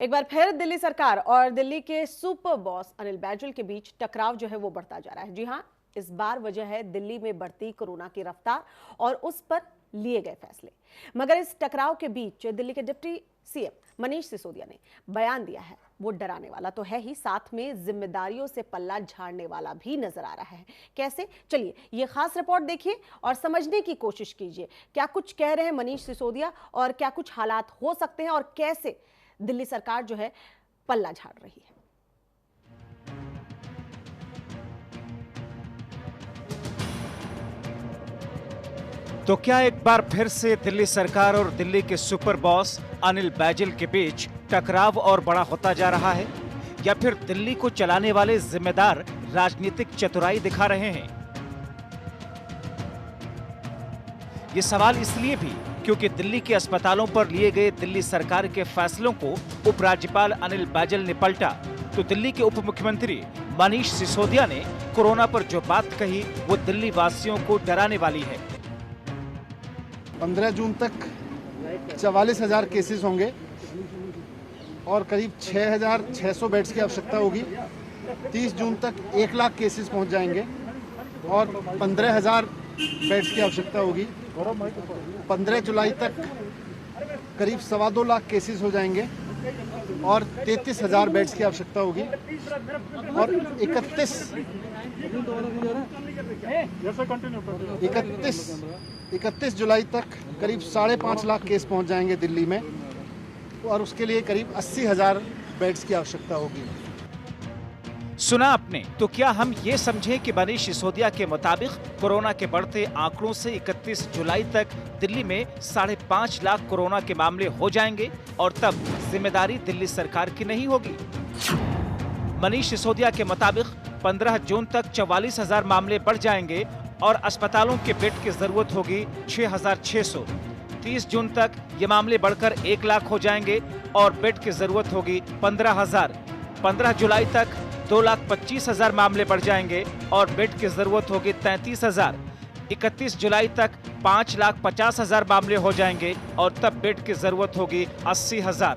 एक बार फिर दिल्ली सरकार और दिल्ली के सुपर बॉस अनिल बैजल के बीच टकराव जो है वो बढ़ता जा रहा है। जी हां, इस बार वजह है दिल्ली में बढ़ती कोरोना की रफ्तार और उस पर लिए गए फैसले। मगर इस टकराव के बीच दिल्ली के डिप्टी सीएम मनीष सिसोदिया ने बयान दिया है। वो डराने वाला तो है ही, साथ में जिम्मेदारियों से पल्ला झाड़ने वाला भी नजर आ रहा है। कैसे? चलिए ये खास रिपोर्ट देखिए और समझने की कोशिश कीजिए क्या कुछ कह रहे हैं मनीष सिसोदिया और क्या कुछ हालात हो सकते हैं और कैसे दिल्ली सरकार जो है पल्ला झाड़ रही है। तो क्या एक बार फिर से दिल्ली सरकार और दिल्ली के सुपर बॉस अनिल बैजल के बीच टकराव और बड़ा होता जा रहा है, या फिर दिल्ली को चलाने वाले जिम्मेदार राजनीतिक चतुराई दिखा रहे हैं? ये सवाल इसलिए भी क्योंकि दिल्ली के अस्पतालों पर लिए गए दिल्ली सरकार के फैसलों को उपराज्यपाल अनिल बैजल ने पलटा, तो दिल्ली के उप मुख्यमंत्री मनीष सिसोदिया ने कोरोना पर जो बात कही वो दिल्ली वासियों को डराने वाली है। 15 जून तक 44,000 केसेस होंगे और करीब 6,600 बेड्स की आवश्यकता होगी। 30 जून तक 1 लाख केसेस पहुंच जाएंगे और 15,000 बेड्स की आवश्यकता होगी। 15 जुलाई तक करीब 2.25 लाख केसेस हो जाएंगे और 33,000 बेड्स की आवश्यकता होगी और 31 जुलाई तक करीब 5.5 लाख केस पहुंच जाएंगे दिल्ली में और उसके लिए करीब 80,000 बेड्स की आवश्यकता होगी। सुना आपने? तो क्या हम ये समझें कि मनीष सिसोदिया के मुताबिक कोरोना के बढ़ते आंकड़ों से 31 जुलाई तक दिल्ली में 5.5 लाख कोरोना के मामले हो जाएंगे और तब जिम्मेदारी दिल्ली सरकार की नहीं होगी? मनीष सिसोदिया के मुताबिक 15 जून तक 44,000 मामले बढ़ जाएंगे और अस्पतालों के बेड की जरूरत होगी 6,600। 30 जून तक ये मामले बढ़कर 1 लाख हो जाएंगे और बेड की जरूरत होगी 15,000। 15 जुलाई तक 2,25,000 मामले बढ़ जाएंगे और बेड की जरूरत होगी 33,000। 31 जुलाई तक 5,50,000 मामले हो जाएंगे और तब बेड की जरूरत होगी 80,000।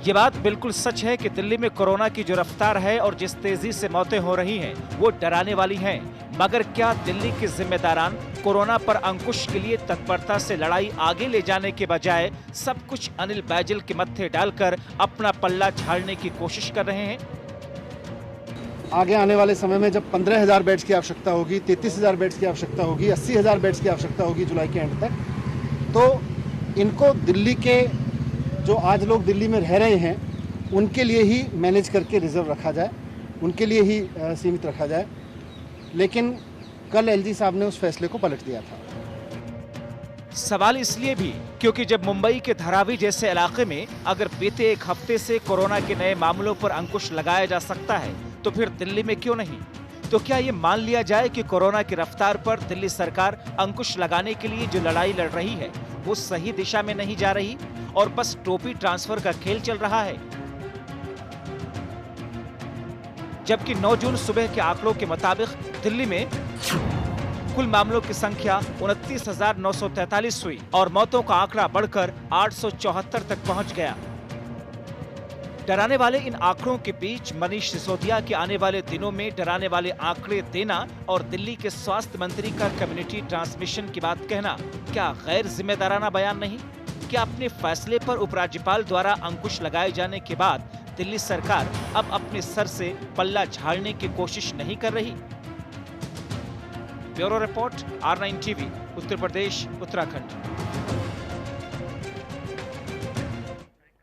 ये बात बिल्कुल सच है कि दिल्ली में कोरोना की जो रफ्तार है और जिस तेजी से मौतें हो रही हैं, वो डराने वाली हैं। मगर क्या दिल्ली के जिम्मेदारान कोरोना पर अंकुश के लिए तत्परता से लड़ाई आगे ले जाने के बजाय सब कुछ अनिल बैजल के मत्थे डालकर अपना पल्ला झाड़ने की कोशिश कर रहे हैं? आगे आने वाले समय में जब 15,000 बेड्स की आवश्यकता होगी, 33,000 बेड्स की आवश्यकता होगी, 80,000 बेड्स की आवश्यकता होगी जुलाई के एंड तक, तो इनको दिल्ली के जो आज लोग दिल्ली में रह रहे हैं उनके लिए ही मैनेज करके रिजर्व रखा जाए, उनके लिए ही सीमित रखा जाए। लेकिन कल एलजी साहब ने उस फैसले को पलट दिया था। सवाल इसलिए भी क्योंकि जब मुंबई के धारावी जैसे इलाके में अगर बीते 1 हफ्ते से कोरोना के नए मामलों पर अंकुश लगाया जा सकता है तो फिर दिल्ली में क्यों नहीं? तो क्या ये मान लिया जाए कि कोरोना की रफ्तार पर दिल्ली सरकार अंकुश लगाने के लिए जो लड़ाई लड़ रही है वो सही दिशा में नहीं जा रही और बस टोपी ट्रांसफर का खेल चल रहा है? जबकि 9 जून सुबह के आंकड़ों के मुताबिक दिल्ली में कुल मामलों की संख्या 29,943 हुई और मौतों का आंकड़ा बढ़कर 874 तक पहुंच गया। डराने वाले इन आंकड़ों के बीच मनीष सिसोदिया के आने वाले दिनों में डराने वाले आंकड़े देना और दिल्ली के स्वास्थ्य मंत्री का कम्युनिटी ट्रांसमिशन की बात कहना क्या गैर जिम्मेदाराना बयान नहीं? क्या अपने फैसले पर उपराज्यपाल द्वारा अंकुश लगाए जाने के बाद दिल्ली सरकार अब अपने सर से पल्ला झाड़ने की कोशिश नहीं कर रही? Bureau report, R9 TV, Uttar Pradesh, Uttarakhand.